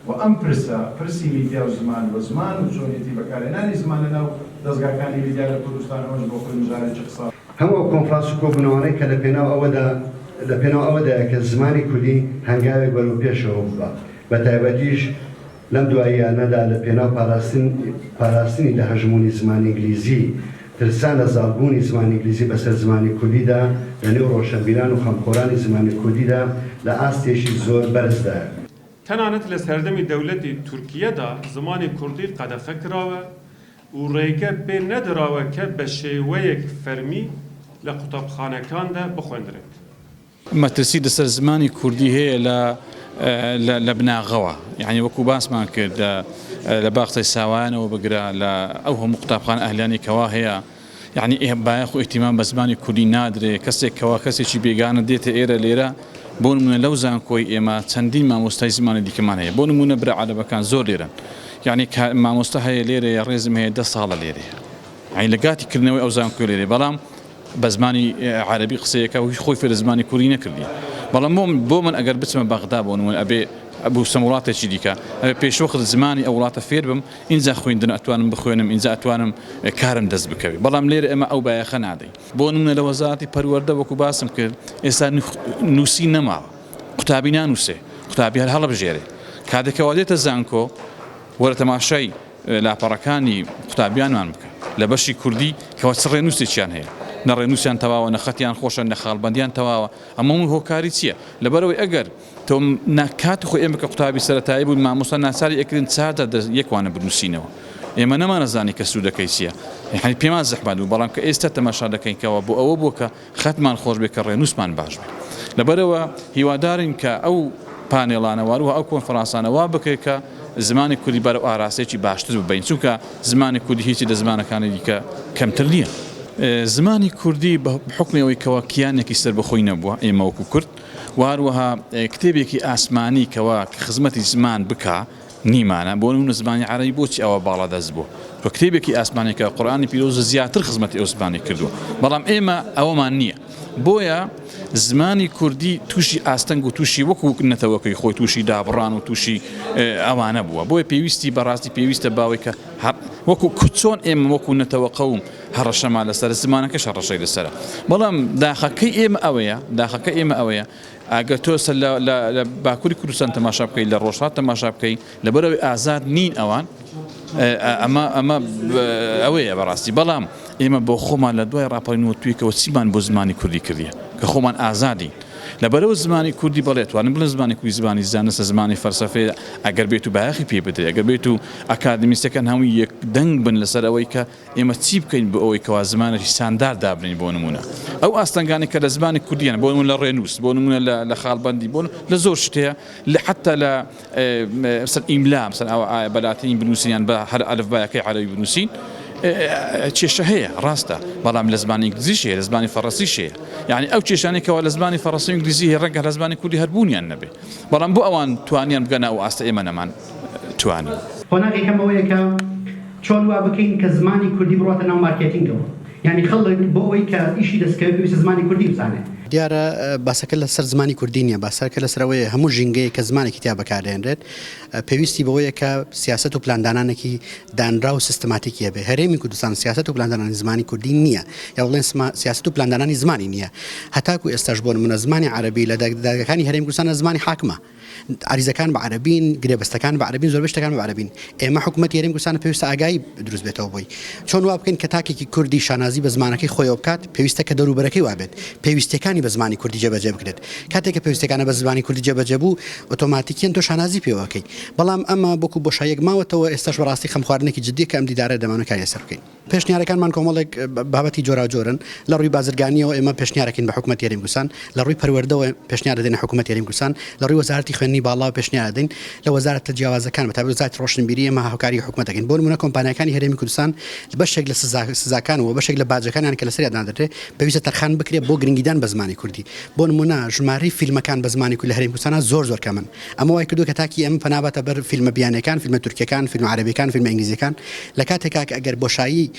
وأم پرسی میدیا و زمان و چۆنیەتی بەکارهێنانی زمانە ناو دەستگاکانی میدیا لە کوردستانەوەش بۆ خۆی مژارێکی قسە. هەموو کۆنفرانس و کۆبوونەوەی کە لە پێناو ئەوەدایە کە زمانی کوردی هەنگاوێک بەرەو پێشەوە بووە بە تایبەتیش لەم دواییانەدا لە پێناو پاراستنی لە هەژمونی زمانی ئینگلیزی ترسان لە زالبوونی زمانی ئینگلیزی بەسەر زمانی کوردیدا لە نێو ڕۆشنبیران و خەمخۆرانی زمانی کوردیدا لە ئاستێکی زۆر بەرزدایە. تەنانەت لە سەردەمی دەوڵەتی تورکیەدا زمانی کوردی قەدەغە کراوە و ڕێگە پێ نەدراوە کە بە شێوەیەک فەرمی لە قوتابخانەکاندا بخوێندرێت. مەترسی لەسەر زمانی کوردی هەیە لە بناغەوە، یعنی وەکو باسمان کرد لە باخچەی ساوانەوە بگرە لە ئەو هەموو قوتابخانە ئەهلیانی کەوا هەیە، یعنی بایەخ و ئیهتیمام بە زمانی کوردی نادرێ، کەسێک کەوا کەسێکی بێگانە دێتە ئێرە لێرە بۆ نمونە لەو زانکۆی ئێمە چەندین مامۆستای زمانی دیکەمان هەیە، بۆ نمونە برا عەرەبەکان زۆر لێرن، یعنی مامۆستا هەیە لێرە ڕێزم هەیە 10 ساڵە لێرەیە، یعنی لە کاتی کردنەوەی ئەو زانکۆی لێرە، بەڵام بە زمانی عەرەبی قسەیەکە و خۆی فێر زمانی کوردی نەکردی. بەڵام بۆ من ئەگەر بچمە بەغدا بۆ نمونە ئەبێ ئەبوو سەموڵاتێکی دیکە پێشوەخت زمانی ئەو وڵاتە فێر بم، اینجا خوێندن ئەتوانم بخوێنم، اینجا ئەتوانم کارم دەست بکەوێت، بەڵام لێرە ئێمە ئەو بایەخە نادەین. بۆ نمونە لە وەزارەتی پەروەردە وەکو باسم کرد ئێستا نووسی نەماوە، قوتابی نانووسێ، قوتابی هەر هەڵەبژێرێ، کاتێکەوە دێتە زانکۆ وەرە تەماشای لاپەڕەکانی قوتابیانمان بکە لە بەشی کوردی کەوە چ ڕێنووسێکیان هەیە، نە ڕێنووسیان تەواوە، نە خەتیان خۆشە، نە خاڵبەندیان تەواوە، ئەمە هۆکاری چییە؟ لەبەرەوەی ئەگەر تۆ کات خۆ ئێمە کە قوتابی سەرەتایی بوون مامۆستا ناچاری ئەکردن چارتە یەکوانە بنووسینەوە، ئێمە نەمانەزانی کە سوودەکەی چییە، یعنی پێمان زەحمەت بوو، بەڵام کە ئێستا تەماشا دەکەینکەوە بۆ ئەوە بووە کە خەتمان خۆش بێت کە ڕێنووسمان باش بێت. لەبەرەوە هیوادارین کە ئەو پانێڵانە واروها ئەو کۆنفرانسانە وا بکەیت کە زمانی کوردی بەرەو ئاراستێکی باشتر ببین، چونکە زمانی کوردی هیچی لە زمانەکانی دیکە کەمتر نییە. زمانی کوردی بە حکمەوەی کەوا کیانێکی سەر بەخۆی نەبووە ئێمە وەکو کورد، واروها کتێبێکی ئاسمانی کەوا خزمەتی زمان بکە نیمانە، بۆ نمونە زمانی عەرەبی بۆچی ئەوە باڵا دەست بووە، تۆ کتێبێکی ئاسمانێکە قورئانی پیرۆزە زیاتر خزمەتی ئەو زمانی کردووە، بەڵام ئێمە ئەوەمان نییە. بۆیە زمانی کوردی تووشی ئاستەنگ و تووشی وەکو نەتەوەکەی خۆی تووشی دابڕان و تووشی ئەوانە بووە، بۆیە پێویستی بەڕاستی پێویستە باوەی کە وەکو چۆن ئێمە وەکو نەتەوەقە و هەڕەشەمان لەسەر زمانەکەش هەڕەشەی لەسەرە، بەڵام داخەکەی ئێمە ئەوەیە ئەگەر تۆ لە باکووری کوردستان تەماشا بکەیت، لە ڕۆژهات تەماشا بکەیت، لەبەرەوەی ئازاد نین ئەوان ئەمە ئەوەیە بەڕاستی، بەڵام ئێمە بۆ خۆمان لە دوای ڕاپەڕینەوە توێکەوە چیمان بۆ زمانی کوردی کردیە کە خۆمان ئازادین. لەبەرەوە زمانی کوردی بەڵێتوانم بڵێن زمانی کوردی زمانی زانستە، زمانی فەلسەفەیە، ئەگەر بێت و بایەخی پێ بدرێت، ئەگەر بێت و ئەکادمیستەکان هەمووی یەک دەنگ بن لەسەر ئەوەی کە ئێمە چی بکەین بۆ ئەوەی کەوا زمانێکی ساندار دابنین. بۆ نمونە ئەو ئاستەنگانی کە لە زمانی کوردیان، بۆ نمونە لە ڕێنووس، بۆ نمونە لە خاڵبەندی، بۆ لە زۆر شتەیە، حتا لە ئیملا بەلاتینی بنووسیان بە هەر ئەلفبایەکەی عەرەبی بنووسین کێشە هەیە، ڕاستە، بەڵام لە زمانی ئینگلیزیش هەیە، لە زمانی فەڕەنسیش هەیە، یعنی ئەو کێشانێکەوە لە زمانی فەڕەنسی و ئینگلیزی هەیە ڕەنگە لە زمانی کوردی هەربوونیان نەبێ، بەڵام بۆ ئەوان توانیان بگەنە ئەو ئاستە ئێمە نەمان توانی. خۆناغی کەمەوەیە کە چۆن وا بکەین کە زمانی کوردی بڕاتە ناو مارکێتینگەوە، یعنی خەڵک بۆ ئەوەی کە ئیشی دەستکەوێت پێویستە زمانی کوردی بزانێت. دیارە باسەکە لەسەر زمانی کوردی نییە، باسەکە لەسەرەوەی هەموو ژینگەیە کە زمانێکی تیا بەکارهێنرێت پێویستی بەوەیە کە سیاست و پلاندانانێکی دانرا و سیستماتیکیە بێ. هەرێمی کوردستان سیاست و پلاندانانی زمانی کوردی نییە، یا بڵێن سیاست و پلاندانانی زمانی نییە، هەتاکو ئێستاش بۆ نمونە زمانی عەرەبی لە دادگاکانی هەرێمی کوردستان زمانی حاکمە، عریزەکان بە عەرەبین، گرێبەستەکان بە عەرەبین، زۆربەی شتەکان بە عەرەبین. ئێمە حکوومەتی هەرێمی کوردستان پێویستە ئاگایی دروست بێتەوە بۆی چۆن وا بکەین کە تاکێکی کوردی شانازی بە زمانەکەی خۆیەوە بکات، پێویستە کە دەوروبەرەکەی وابێت پێویستەکانی بە زمانی کوردی جێبەجێ بکرێت. کاتێک کە پێویستەکانە بە زمانی کوردی جێبەجێ بوو ئۆتۆماتیکیان تۆ شانازی پێوەکەی، بەڵام ئەمە بۆکو بۆشایەک ماوەتەوە ئێستاش بەڕاستی خەمخواردنێکی جددی کە ئەم دیدارە دەمانە کاری لەسەر بکەین. پێشنیارەکانمان کۆمەڵێک بابەتی جۆراوجۆرن، لە ڕووی بازرگانیەوە ئێمە پێشنیارەکەین بە حکوومەتی هەرێمی کوردستان، لە ڕووی پەروەردەوە پێشنیار دەدەین حکوومەتی هەرێمی کوردستان، لە ڕووی وەزارەتی خوێندنی باڵا پێشنیار دەدەین، لە وەزارەتە جیاوازەکان بە تایبەت وەزارەتی ڕۆشنبیری ئێمە هاوکاری حکوومەتەکەین. بۆ نمونە کۆمپانیەکانی هەرێمی کوردستان بەشێک لە سزاکان و بەشێک لە باجەکانیان کە لەسەریان دەدرێت پێویستە تەرخان بکرێت بۆ گرنگیدان بە زمانی زمانی کوردی بۆ نمونە ژمارەی فیلمەکان بە زمانی کورد لە هەرێمی کوردستانە زۆر کەمن ئەمە وای کردو کە تاکی ئەم پەنابەتە بەر فیلمە بیانەکان فیلمە تورکیەکان فیلم عەرەبیەکان فیلمە ئینگلیزیەکان لە کاتێکا کە ئەگەر بۆشایی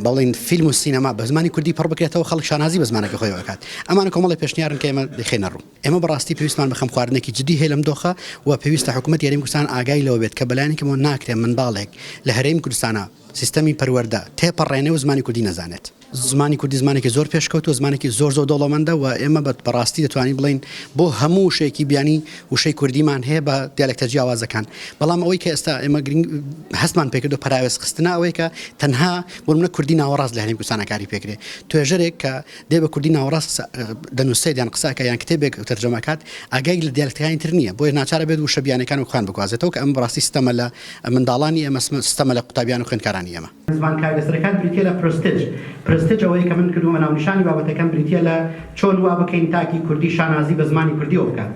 بەڵێن فیلم و سینەما بە زمانی کوردی پڕ بکرێتەوە خەڵک شانازی بە زمانەکە خۆی بکات ئەمانە کۆمەڵی پێشنیارن کە ئێمە دەخێنە ڕوو ئێمە بەڕاستی پێویستمان بە خەم خواردنێکی جدی هەیە لەم دۆخە و پێویستە حکوومەت یاریمی کوردستان ئاگای لەوە بێت کە بەلایەنێکەوە ناکرێت منداڵێک لە هەرێمی کوردستانە سیستەمی پەروەردە تێپەڕێنێ و زمانی کوردی نەزانێت زمانی کوردی زمانێکی زۆر پێشکەوت و زمانێکی زۆر دەوڵەمەندە و ئێمە بەڕاستی دەتوانین بڵین بۆ هەموو شێکی بیانی وشەی کوردیمان هەیە بە دیالکتە جیاوازەکان بەڵام ئەوەی کە ئێستا ئێمە هەستمان پێکردو پەراوێز خستنە ئەوەی کە تەنها بۆ منە کوردی ناوەڕاست لە هەرێمی کوردستانە کاری پێکرێ توێژەرێک کە دێ بە کوردی ناوەڕاست دەنووسێت یان قساکە یان کتێبێک تەرجەمەکات ئاگای لە دیالکتەکانی تر نییە بۆیە ناچارە بێت وشە بیانەکان و خوان بگوازێتەوە کە ئەم بەڕاستی سیستەمە لە منداڵانی ئێمە سیستەمە لە قوتابیان و خوێندکارانی ئێمە زمانکاری لەسەرەکان بریتە لە پرستیج ئەوەیە کە من کردومە ناونیشانی بابەتەکەم بریتە لە چۆن وا بکەین تاکی کوردی شانازی بە زمانی کوردی ئەو بکات